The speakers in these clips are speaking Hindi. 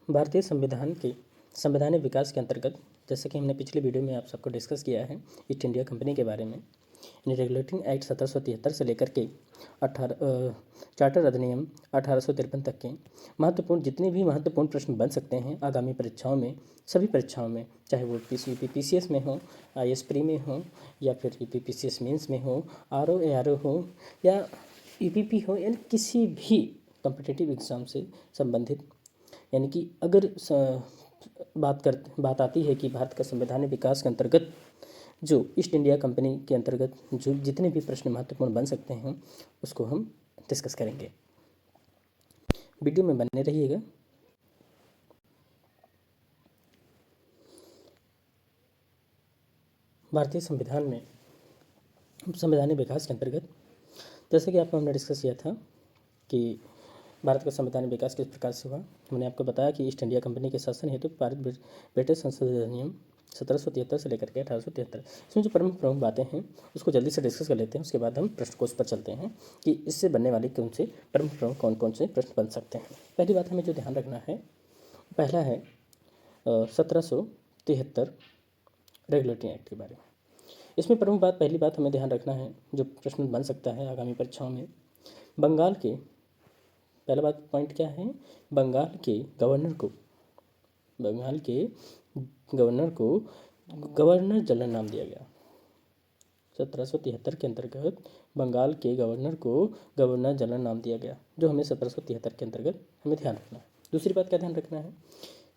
भारतीय संविधान के संवैधानिक विकास के अंतर्गत, जैसे कि हमने पिछले वीडियो में आप सबको डिस्कस किया है ईस्ट इंडिया कंपनी के बारे में, इन रेगुलेटिंग एक्ट 1773 से लेकर के 18 चार्टर अधिनियम 1853 तक के जितने भी महत्वपूर्ण प्रश्न बन सकते हैं आगामी परीक्षाओं में, सभी परीक्षाओं में, चाहे वो यूपी-पीसीएस में हो, आईएएस प्री में हो, या फिर यूपी-पीसीएस मेंस में हो, आरओ एआरओ हो, या ईपीपी हो, यानी किसी भी कॉम्पिटिटिव एग्ज़ाम से संबंधित, यानी कि अगर बात आती है कि भारत का संवैधानिक विकास के अंतर्गत जो ईस्ट इंडिया कंपनी के अंतर्गत जो जितने भी प्रश्न महत्वपूर्ण बन सकते हैं उसको हम डिस्कस करेंगे। वीडियो में बने रहिएगा। भारतीय संविधान में संवैधानिक विकास के अंतर्गत, जैसे कि आपको हमने डिस्कस किया था कि भारत का संवैधानिक विकास किस प्रकार से हुआ। हमने आपको बताया कि ईस्ट इंडिया कंपनी के शासन हेतु पारित ब्रिटिश संसदीय अधिनियम 1773 से लेकर के 1873, इसमें जो प्रमुख बातें हैं उसको जल्दी से डिस्कस कर लेते हैं। उसके बाद हम प्रश्न कोश पर चलते हैं कि इससे बनने वाले कौन कौन से प्रश्न बन सकते हैं। पहली बात हमें जो ध्यान रखना है, पहला है 1773 रेगुलेटिंग एक्ट के बारे में। इसमें प्रमुख बात, पहली बात हमें ध्यान रखना है जो प्रश्न बन सकता है आगामी परीक्षाओं में, बंगाल के, पहला बात पॉइंट क्या है, बंगाल के गवर्नर को गवर्नर जनरल नाम दिया गया। 1773 के अंतर्गत बंगाल के गवर्नर को गवर्नर जनरल नाम दिया गया, जो हमें 1773 के अंतर्गत हमें ध्यान रखना है। दूसरी बात क्या ध्यान रखना है,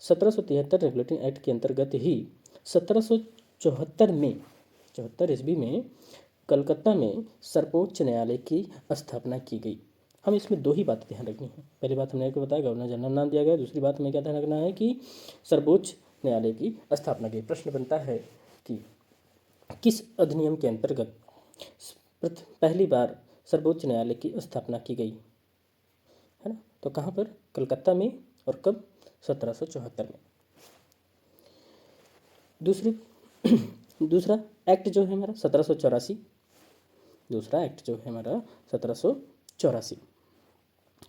1773 रेगुलेटिंग एक्ट के अंतर्गत ही 1774 में 74 ईस्वी में कलकत्ता में सर्वोच्च न्यायालय की स्थापना की गई। हम इसमें दो ही बातें ध्यान रखनी है। पहली बात हमने आपको बताया गवर्नर जनरल नाम दिया गया। दूसरी बात हमें क्या ध्यान रखना है कि सर्वोच्च न्यायालय की स्थापना की। प्रश्न बनता है कि किस अधिनियम के अंतर्गत पहली बार सर्वोच्च न्यायालय की स्थापना की गई, है ना? तो कहाँ पर? कलकत्ता में। और कब? 1774 में। दूसरा एक्ट जो है हमारा 1784, दूसरा एक्ट जो है हमारा 1784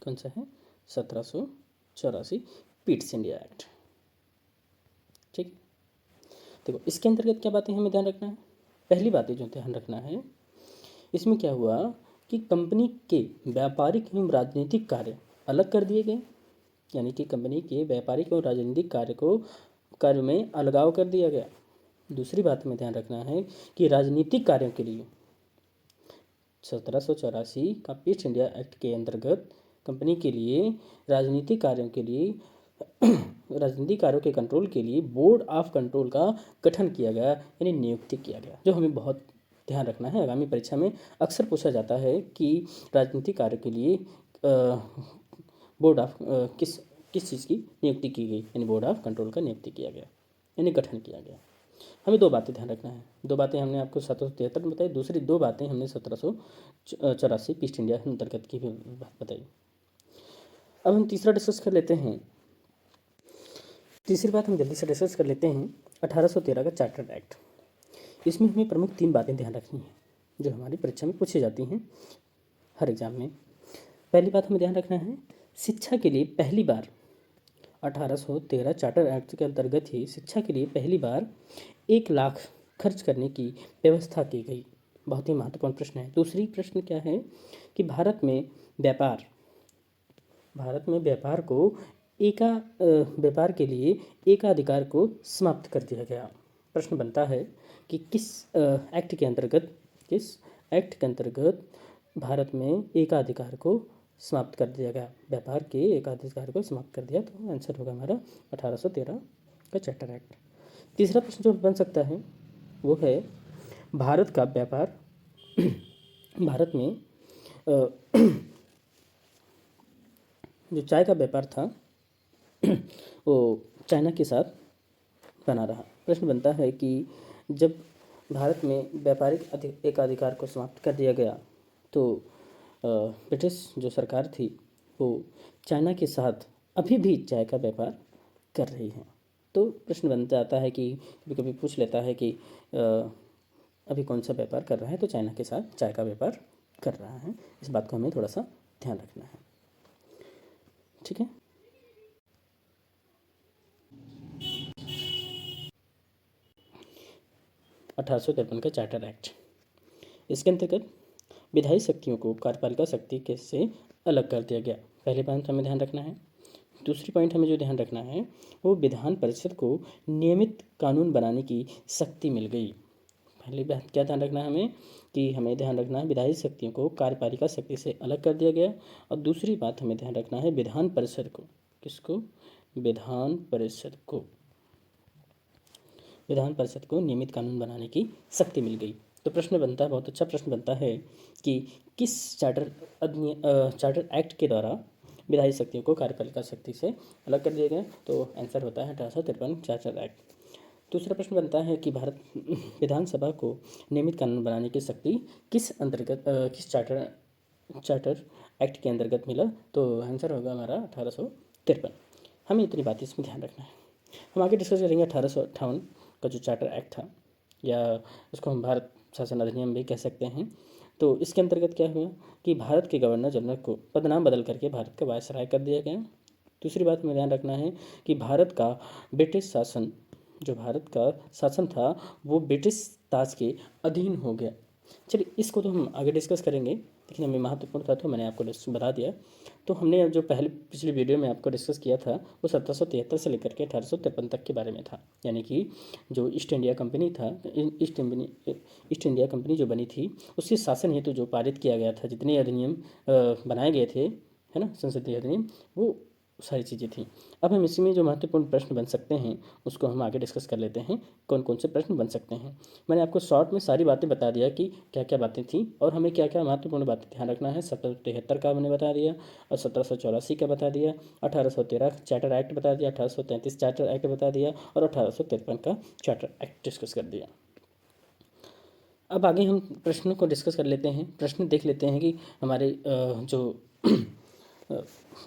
कौन सा है? 1784 पीट्स इंडिया एक्ट। ठीक, देखो इसके अंतर्गत क्या बातें हमें ध्यान रखना है। पहली बातें जो ध्यान रखना है, इसमें क्या हुआ कि कंपनी के व्यापारिक एवं राजनीतिक कार्य अलग कर दिए गए, यानी कि कंपनी के व्यापारिक एवं राजनीतिक कार्य में अलगाव कर दिया गया। दूसरी बात हमें ध्यान रखना है कि राजनीतिक कार्यों के लिए 1784 का पीट्स इंडिया एक्ट के अंतर्गत कंपनी के लिए राजनीतिक कार्यों के कंट्रोल के लिए बोर्ड ऑफ कंट्रोल का गठन किया गया, यानी नियुक्ति किया गया, जो हमें बहुत ध्यान रखना है। आगामी परीक्षा में अक्सर पूछा जाता है कि राजनीतिक कार्य के लिए बोर्ड ऑफ किस चीज़ की नियुक्ति की गई, यानी बोर्ड ऑफ कंट्रोल का नियुक्ति किया गया, यानी गठन किया गया। हमें दो बातें ध्यान रखना है। दो बातें हमने आपको 1773 में बताई, दूसरी दो बातें हमने 1784 ईस्ट इंडिया अंतर्गत की भी बताई। अब हम तीसरा डिस्कस कर लेते हैं। तीसरी बात हम जल्दी से डिस्कस कर लेते हैं 1813 का चार्टर एक्ट। इसमें हमें प्रमुख 3 बातें ध्यान रखनी है जो हमारी परीक्षा में पूछी जाती हैं हर एग्जाम में। पहली बात हमें ध्यान रखना है, शिक्षा के लिए पहली बार 1813 चार्टर एक्ट के अंतर्गत ही शिक्षा के लिए पहली बार 1 लाख खर्च करने की व्यवस्था की गई। बहुत ही महत्वपूर्ण प्रश्न है। दूसरी प्रश्न क्या है कि भारत में व्यापार के लिए एकाधिकार को समाप्त कर दिया गया। प्रश्न बनता है कि किस एक्ट के अंतर्गत भारत में एकाधिकार को समाप्त कर दिया गया, व्यापार के एकाधिकार को समाप्त कर दिया। तो आंसर होगा हमारा 1813 का चार्टर एक्ट। तीसरा प्रश्न जो बन सकता है वो है भारत का व्यापार भारत में जो चाय का व्यापार था वो चाइना के साथ बना रहा। प्रश्न बनता है कि जब भारत में व्यापारिक एकाधिकार को समाप्त कर दिया गया तो ब्रिटिश जो सरकार थी वो चाइना के साथ अभी भी चाय का व्यापार कर रही है। तो प्रश्न बन जाता है कि कभी कभी पूछ लेता है कि अभी कौन सा व्यापार कर रहा है, तो चाइना के साथ चाय का व्यापार कर रहा है। इस बात को हमें थोड़ा सा ध्यान रखना है। ठीक है। 1853 का चार्टर एक्ट। इसके अंतर्गत विधायी शक्तियों को कार्यपालिका शक्ति के से अलग कर दिया गया। पहले पॉइंट हमें ध्यान रखना है। दूसरी पॉइंट हमें जो ध्यान रखना है वो विधान परिषद को नियमित कानून बनाने की शक्ति मिल गई। पहली बात क्या ध्यान रखना है हमें कि हमें ध्यान रखना है विधायी शक्तियों को कार्यपालिका शक्ति से अलग कर दिया गया। और दूसरी बात हमें ध्यान रखना है विधान परिषद को, किसको, विधान परिषद को नियमित कानून बनाने की शक्ति मिल गई। तो प्रश्न बनता है, बहुत अच्छा प्रश्न बनता है कि किस चार्टर एक्ट के द्वारा विधायी शक्तियों को कार्यपालिका शक्ति से अलग कर दिया गया। तो आंसर होता है 1853 चार्टर एक्ट। दूसरा प्रश्न बनता है कि भारत विधानसभा को नियमित कानून बनाने की शक्ति किस चार्टर एक्ट के अंतर्गत मिला। तो आंसर होगा हमारा 1853। हमें इतनी बात इसमें ध्यान रखना है। हम आगे डिस्कस करेंगे 1858 का जो चार्टर एक्ट था, या उसको हम भारत शासन अधिनियम भी कह सकते हैं। तो इसके अंतर्गत क्या हुआ कि भारत के गवर्नर जनरल को पदनाम बदल करके भारत का वायसराय कर दिया गया। दूसरी बात में ध्यान रखना है कि भारत का शासन था वो ब्रिटिश ताज के अधीन हो गया। चलिए इसको तो हम आगे डिस्कस करेंगे, लेकिन हमें महत्वपूर्ण तथ्य मैंने आपको बता दिया। तो हमने जो पिछली वीडियो में आपको डिस्कस किया था वो 1773 से लेकर के 1853 तक के बारे में था। यानी कि जो ईस्ट इंडिया कंपनी जो बनी थी उसके शासन हेतु जो पारित किया गया था, जितने अधिनियम बनाए गए थे, है ना, संसदीय अधिनियम, वो सारी चीज़ें थी। अब हम इसी में जो महत्वपूर्ण प्रश्न बन सकते हैं उसको हम आगे डिस्कस कर लेते हैं, कौन कौन से प्रश्न बन सकते हैं। मैंने आपको शॉर्ट में सारी बातें बता दिया कि क्या क्या बातें थी और हमें क्या क्या महत्वपूर्ण बातें ध्यान रखना है। 1773 का मैंने बता दिया और 1784 का बता दिया, 1813 चार्टर एक्ट बता दिया, 1833 चार्टर एक्ट बता दिया और 1853 का चार्टर एक्ट डिस्कस कर दिया। अब आगे हम प्रश्नों को डिस्कस कर लेते हैं। प्रश्न देख लेते हैं कि हमारे जो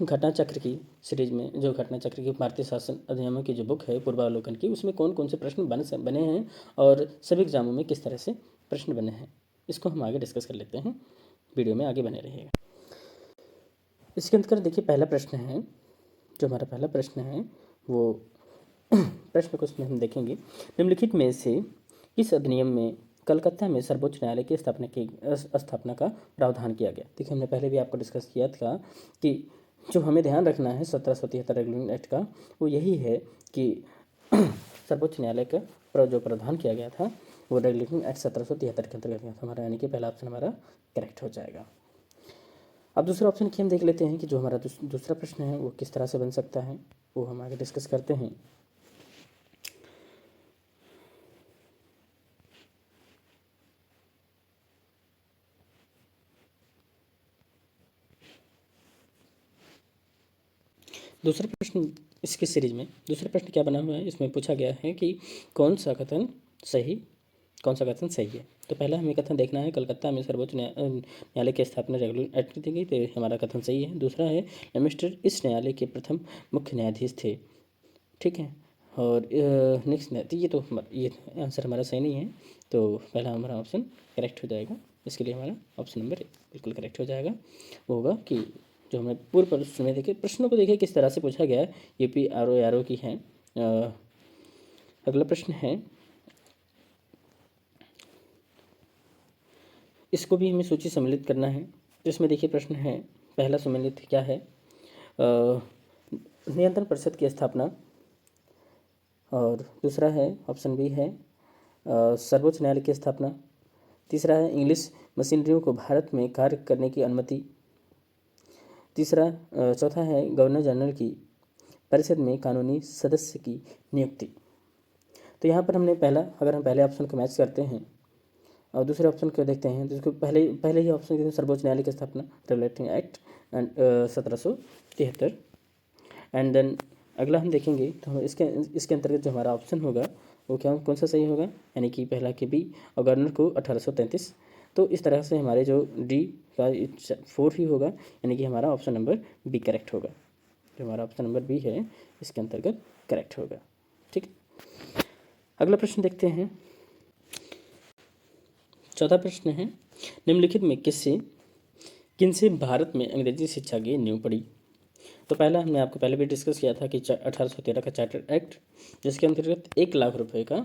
घटना चक्र की सीरीज में, जो घटना चक्र की भारतीय शासन अधिनियमों की जो बुक है पूर्वावलोकन की, उसमें कौन कौन से प्रश्न बने हैं और सभी एग्जामों में किस तरह से प्रश्न बने हैं, इसको हम आगे डिस्कस कर लेते हैं। वीडियो में आगे बने रहिएगा। इसके अंतर्गत देखिए पहला प्रश्न है, जो हमारा पहला प्रश्न है वो प्रश्न को उसमें हम देखेंगे, निम्नलिखित में से किस अधिनियम में कलकत्ता में सर्वोच्च न्यायालय की स्थापना का प्रावधान किया गया। देखिए हमने पहले भी आपको डिस्कस किया था कि जो हमें ध्यान रखना है 1773 रेगुलेटिंग एक्ट का वो यही है कि सर्वोच्च न्यायालय का जो प्रावधान किया गया था वो रेगुलेटिंग एक्ट 1773 के अंतर्गत था हमारा, यानी कि पहला ऑप्शन हमारा करेक्ट हो जाएगा। अब दूसरा ऑप्शन की हम देख लेते हैं कि जो हमारा दूसरा प्रश्न है वो किस तरह से बन सकता है, वो हम आगे डिस्कस करते हैं। दूसरा प्रश्न इसकी सीरीज में दूसरा प्रश्न क्या बना हुआ है, इसमें पूछा गया है कि कौन सा कथन सही है। तो पहला हमें कथन देखना है, कलकत्ता में सर्वोच्च न्यायालय की स्थापना रेगुलेटिंग एक्ट दी गई, तो हमारा कथन सही है। दूसरा है लेमिस्टर इस न्यायालय के प्रथम मुख्य न्यायाधीश थे, ठीक है। और नेक्स्ट ये आंसर हमारा सही नहीं है, तो पहला हमारा ऑप्शन करेक्ट हो जाएगा। इसके लिए हमारा ऑप्शन नंबर बिल्कुल करेक्ट हो जाएगा। वो होगा कि जो हमने पूर्व प्रश्न में देखे, प्रश्नों को देखिए किस तरह से पूछा गया है, यूपी आर की है। अगला प्रश्न है, इसको भी हमें सूची सम्मिलित करना है। तो इसमें देखिए प्रश्न है, पहला सम्मिलित क्या है, नियंत्रण परिषद की स्थापना, और दूसरा है ऑप्शन बी है सर्वोच्च न्यायालय की स्थापना, तीसरा है इंग्लिश मशीनरियों को भारत में कार्य करने की अनुमति, चौथा है गवर्नर जनरल की परिषद में कानूनी सदस्य की नियुक्ति। तो यहाँ पर हमने अगर हम पहले ऑप्शन को मैच करते हैं और दूसरे ऑप्शन को देखते हैं तो इसको पहले ही ऑप्शन के सर्वोच्च न्यायालय की स्थापना regulating act and 1773, and then अगला हम देखेंगे तो इसके अंतर्गत जो हमारा ऑप्शन होगा वो कौन सा सही होगा, यानी कि पहला के बी और गवर्नर को 1833। तो इस तरह से हमारे जो डी का 4 ही होगा, यानी कि हमारा ऑप्शन नंबर बी करेक्ट होगा। जो हमारा ऑप्शन नंबर बी है इसके अंतर्गत करेक्ट होगा, ठीक। अगला प्रश्न देखते हैं। चौथा प्रश्न है, निम्नलिखित में किनसे भारत में अंग्रेजी शिक्षा की नींव पड़ी। तो पहला हमने आपको पहले भी डिस्कस किया था कि 1813 का चार्टर एक्ट, जिसके अंतर्गत 1 लाख रुपए का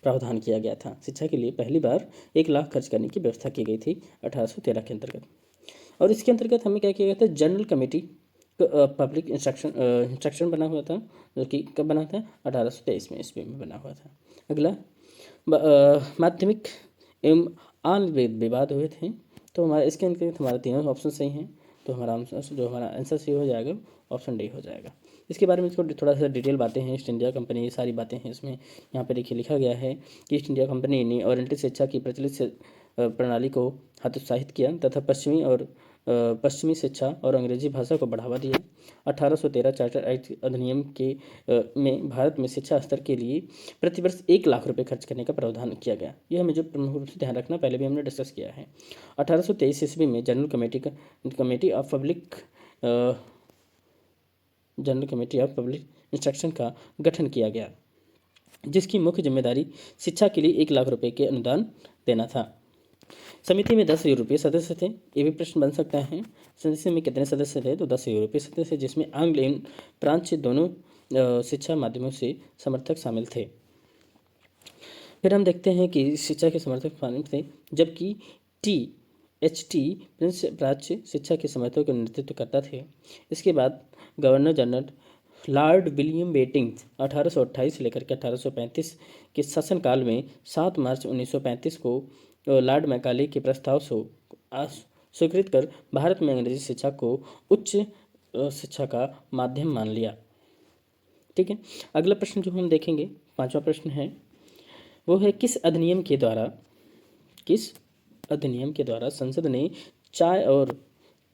प्रावधान किया गया था। शिक्षा के लिए पहली बार 1 लाख खर्च करने की व्यवस्था की गई थी 1813 के अंतर्गत। और इसके अंतर्गत हमें क्या किया गया था, जनरल कमेटी पब्लिक इंस्ट्रक्शन बना हुआ था, जो कि कब बना था, 1823 में ईस्वी में बना हुआ था। अगला माध्यमिक एवं आन विवाद हुए थे। तो हमारा इसके अंतर्गत हमारे तीनों ऑप्शन सही हैं। तो हमारा आंसर सही हो जाएगा, ऑप्शन डी हो जाएगा। इसके बारे में इसको थोड़ा सा डिटेल बातें हैं। ईस्ट इंडिया कंपनी, ये सारी बातें हैं इसमें। यहाँ पे देखिए लिखा गया है कि ईस्ट इंडिया कंपनी ने ओरिएंटल शिक्षा की प्रचलित प्रणाली को हतोत्साहित किया तथा पश्चिमी शिक्षा और अंग्रेजी भाषा को बढ़ावा दिया। 1813 चार्टर एक्ट अधिनियम में भारत में शिक्षा स्तर के लिए प्रतिवर्ष 1 लाख रुपए खर्च करने का प्रावधान किया गया। यह हमें जो प्रमुख रूप से ध्यान रखना, पहले भी हमने डिस्कस किया है। 1823 ईस्वी में general committee of public instruction का गठन किया गया, जिसकी मुख्य जिम्मेदारी शिक्षा के लिए 1 लाख रुपए के अनुदान देना था। समिति में 10 यूरोपीय सदस्य थे। ये भी प्रश्न बन सकता है, समिति में कितने सदस्य थे, तो 10 यूरोपीय सदस्य, जिसमें आंग्ल एवं फ्रांस दोनों शिक्षा माध्यमों से समर्थक शामिल थे। फिर हम देखते हैं कि शिक्षा के समर्थक शामिल थे, जबकि टी प्रिंस प्राच्य शिक्षा के समर्थकों का नेतृत्व करता थे। इसके बाद गवर्नर जनरल लॉर्ड विलियम बेटिंग्स 1828 से लेकर के 1835 के शासनकाल में 7 मार्च 1935 को लॉर्ड मैकाले के प्रस्ताव से स्वीकृत कर भारत में अंग्रेजी शिक्षा को उच्च शिक्षा का माध्यम मान लिया। ठीक है। अगला प्रश्न जो हम देखेंगे, 5वां प्रश्न है, वो है किस अधिनियम के द्वारा संसद ने चाय और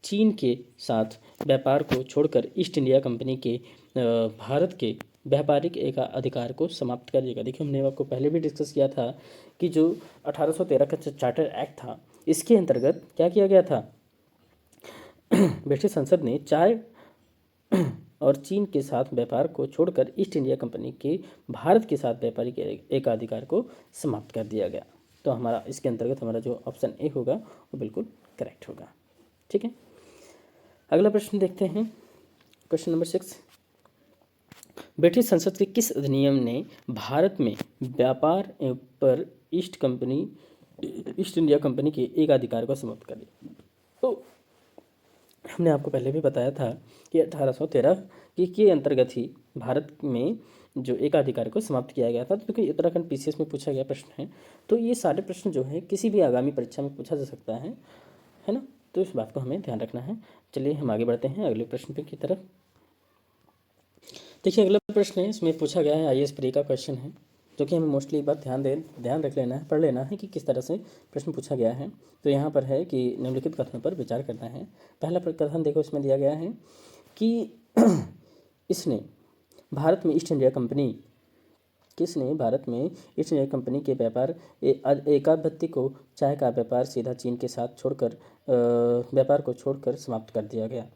चीन के साथ व्यापार को छोड़कर ईस्ट इंडिया कंपनी के भारत के व्यापारिक अधिकार को समाप्त कर देगा। देखिए, हमने आपको पहले भी डिस्कस किया था कि जो 1813 का चार्टर एक्ट था, इसके अंतर्गत क्या किया गया था, ब्रिटिश संसद ने चाय और चीन के साथ व्यापार को छोड़कर ईस्ट इंडिया कंपनी के भारत के साथ व्यापारिक एकाधिकार को समाप्त कर दिया गया। तो हमारा इसके अंतर्गत हमारा जो ऑप्शन ए होगा वो बिल्कुल करेक्ट होगा। ठीक है। अगला प्रश्न देखते हैं, क्वेश्चन नंबर 6। ब्रिटिश संसद के किस अधिनियम ने भारत में व्यापार पर ईस्ट इंडिया कंपनी के एकाधिकार को समाप्त कर दिया? तो हमने आपको पहले भी बताया था कि 1813 के अंतर्गत ही भारत में जो एकाधिकार को समाप्त किया गया था। तो क्योंकि उत्तराखंड पीसीएस में पूछा गया प्रश्न है, तो ये सारे प्रश्न जो है किसी भी आगामी परीक्षा में पूछा जा सकता है ना। तो इस बात को हमें ध्यान रखना है। चलिए हम आगे बढ़ते हैं अगले प्रश्न पे की तरफ। देखिए, अगला प्रश्न है, इसमें पूछा गया है आईएएस प्री का क्वेश्चन है, जो कि हमें मोस्टली एक बार ध्यान रख लेना है, पढ़ लेना है कि किस तरह से प्रश्न पूछा गया है। तो यहाँ पर है कि निम्नलिखित कथनों पर विचार करना है। पहला कथन देखो, इसमें दिया गया है कि किसने भारत में ईस्ट इंडिया कंपनी के व्यापार एकाधिपत्य को, चाय का व्यापार सीधा चीन के साथ व्यापार को छोड़कर समाप्त कर दिया गया।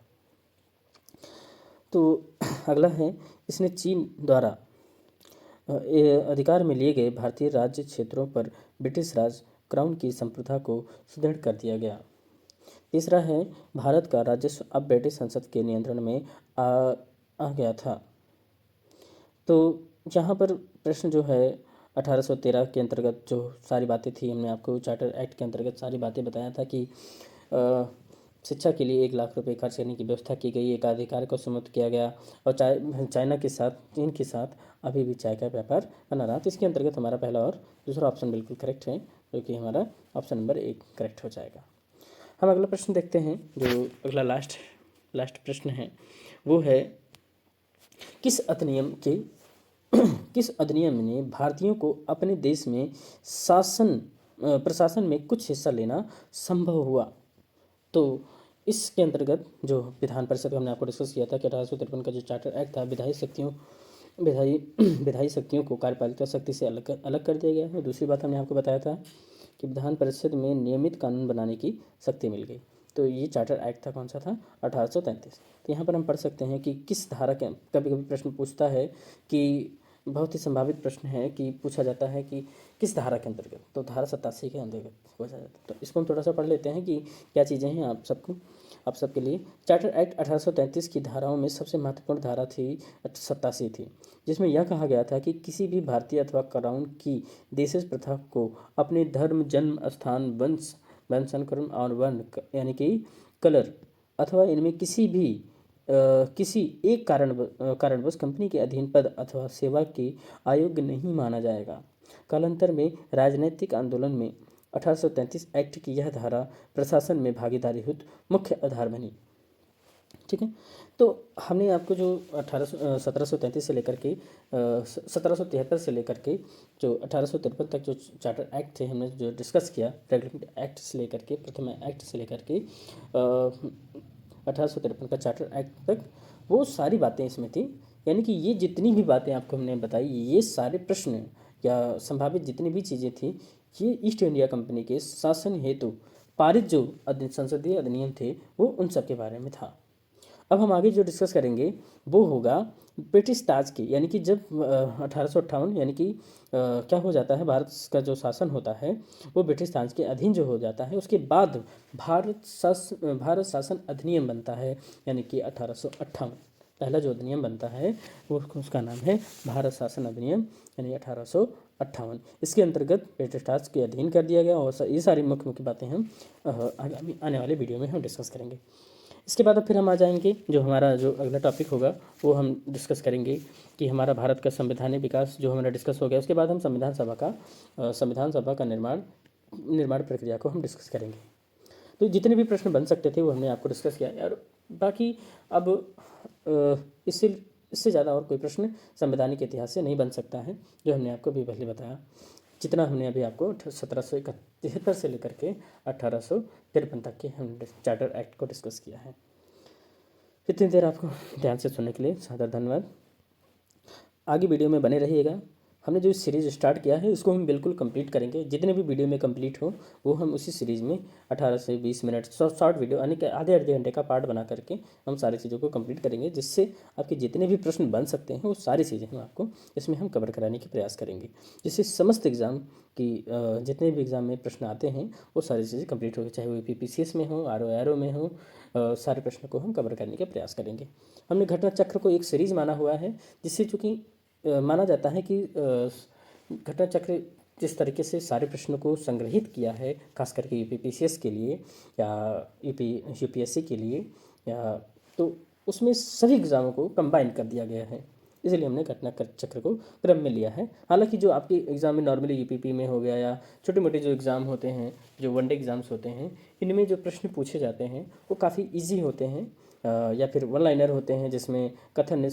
तो अगला है, इसने चीन द्वारा अधिकार में लिए गए भारतीय राज्य क्षेत्रों पर ब्रिटिश राज क्राउन की संप्रभुता को सुदृढ़ कर दिया गया। तीसरा है, भारत का राजस्व अब ब्रिटिश संसद के नियंत्रण में आ गया था। तो यहाँ पर प्रश्न जो है 1813 के अंतर्गत जो सारी बातें थी, हमने आपको चार्टर एक्ट के अंतर्गत सारी बातें बताया था कि शिक्षा के लिए 1 लाख रुपए खर्च करने की व्यवस्था की गई, एकाधिकार को समाप्त किया गया, और चीन के साथ अभी भी चाय का व्यापार बना रहा। तो इसके अंतर्गत हमारा पहला और दूसरा ऑप्शन बिल्कुल करेक्ट है, जो कि हमारा ऑप्शन नंबर 1 करेक्ट हो जाएगा। हम अगला प्रश्न देखते हैं, जो अगला लास्ट प्रश्न है, वो है किस अधिनियम ने भारतीयों को अपने देश में प्रशासन में कुछ हिस्सा लेना संभव हुआ? तो इसके अंतर्गत जो विधान परिषद हमने आपको डिस्कस किया था कि 1853 का जो चार्टर एक्ट था, विधायी शक्तियों को कार्यपालिका शक्ति से अलग कर दिया गया है। दूसरी बात हमने आपको बताया था कि विधान परिषद में नियमित कानून बनाने की शक्ति मिल गई। तो ये चार्टर एक्ट था, कौन सा था, 1833। तो यहाँ पर हम पढ़ सकते हैं कि किस धारा के, कभी कभी प्रश्न पूछता है कि बहुत ही संभावित प्रश्न है कि पूछा जाता है कि किस धारा के अंतर्गत, तो धारा 87 के अंतर्गत पूछा जाता है। तो इसको हम थोड़ा सा पढ़ लेते हैं कि क्या चीज़ें हैं आप सबके लिए। चार्टर एक्ट 1833 की धाराओं में सबसे महत्वपूर्ण धारा थी 87 थी, जिसमें यह कहा गया था कि किसी भी भारतीय अथवा क्राउन की देशज प्रथा को अपने धर्म, जन्म स्थान, वंश, वंशानुक्रम और वर्ण यानी कि कलर अथवा इनमें किसी एक कारणवश कंपनी के अधीन पद अथवा सेवा के अयोग्य नहीं माना जाएगा। कालांतर में राजनीतिक आंदोलन में 1833 एक्ट की यह धारा प्रशासन में भागीदारी हेतु मुख्य आधार बनी। ठीक है, तो हमने आपको जो 1733 से लेकर के 1773 से लेकर के जो 1853 तक जो चार्टर एक्ट थे हमने जो डिस्कस किया, रेगुलेटरी एक्ट से लेकर के प्रथम एक्ट से लेकर के 1853 का चार्टर एक्ट तक, वो सारी बातें इसमें थी। यानी कि ये जितनी भी बातें आपको हमने बताई, ये सारे प्रश्न या संभावित जितनी भी चीज़ें थी, ये ईस्ट इंडिया कंपनी के शासन हेतु पारित जो संसदीय अधिनियम थे वो उन सब के बारे में था। अब हम आगे जो डिस्कस करेंगे वो होगा ब्रिटिश ताज की, यानी कि जब 1858 यानी कि क्या हो जाता है, भारत का जो शासन होता है वो ब्रिटिश ताज के अधीन जो हो जाता है, उसके बाद भारत शासन अधिनियम बनता है, यानी कि 1858 पहला जो अधिनियम बनता है वो उसका नाम है भारत शासन अधिनियम, यानी 1858। इसके अंतर्गत ब्रिटिश ताज के अधीन कर दिया गया और ये सारी मुख्य मुख्य बातें हम आगामी आने वाले वीडियो में हम डिस्कस करेंगे। इसके बाद अब फिर हम आ जाएंगे, जो हमारा जो अगला टॉपिक होगा वो हम डिस्कस करेंगे कि हमारा भारत का संवैधानिक विकास जो हमारा डिस्कस हो गया। उसके बाद हम संविधान सभा का निर्माण प्रक्रिया को हम डिस्कस करेंगे। तो जितने भी प्रश्न बन सकते थे वो हमने आपको डिस्कस किया और बाकी अब इससे ज़्यादा और कोई प्रश्न संवैधानिक इतिहास से नहीं बन सकता है, जो हमने आपको भी पहले बताया। जितना हमने अभी आपको 1771 से लेकर के 1853 तक के हम चार्टर एक्ट को डिस्कस किया है। इतनी देर आपको ध्यान से सुनने के लिए सादर धन्यवाद। आगे वीडियो में बने रहिएगा। हमने जो सीरीज़ स्टार्ट किया है इसको हम बिल्कुल कंप्लीट करेंगे। जितने भी वीडियो में कंप्लीट हो वो हम उसी सीरीज़ में 18 से 20 मिनट शॉर्ट वीडियो यानी कि आधे घंटे का पार्ट बना करके हम सारी चीज़ों को कंप्लीट करेंगे, जिससे आपके जितने भी प्रश्न बन सकते हैं वो सारी चीज़ें हम आपको इसमें हम कवर कराने की प्रयास करेंगे, जिससे समस्त एग्ज़ाम की जितने भी एग्ज़ाम में प्रश्न आते हैं वो सारी चीज़ें कंप्लीट होगी, चाहे वो PPCS में हो, RO में हो, सारे प्रश्नों को हम कवर करने का प्रयास करेंगे। हमने घटना चक्र को एक सीरीज़ माना हुआ है, जिससे चूँकि माना जाता है कि घटना चक्र जिस तरीके से सारे प्रश्नों को संग्रहित किया है, खास करके UPPCS के लिए या UPSC के लिए, या तो उसमें सभी एग्ज़ामों को कंबाइन कर दिया गया है, इसलिए हमने घटना चक्र को क्रम में लिया है। हालांकि जो आपके एग्ज़ाम में नॉर्मली UPP में हो गया या छोटे मोटे जो एग्ज़ाम होते हैं, जो वनडे एग्ज़ाम्स होते हैं, इनमें जो प्रश्न पूछे जाते हैं वो काफ़ी ईजी होते हैं, या फिर वन लाइनर होते हैं, जिसमें कथन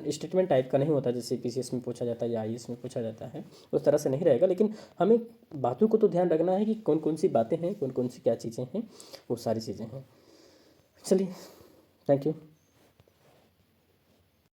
स्टेटमेंट टाइप का नहीं होता जैसे PCS में पूछा जाता है या IAS में पूछा जाता है, उस तरह से नहीं रहेगा। लेकिन हमें बातों को तो ध्यान रखना है कि कौन कौन सी बातें हैं, कौन कौन सी क्या चीज़ें हैं, वो सारी चीज़ें हैं। चलिए, थैंक यू।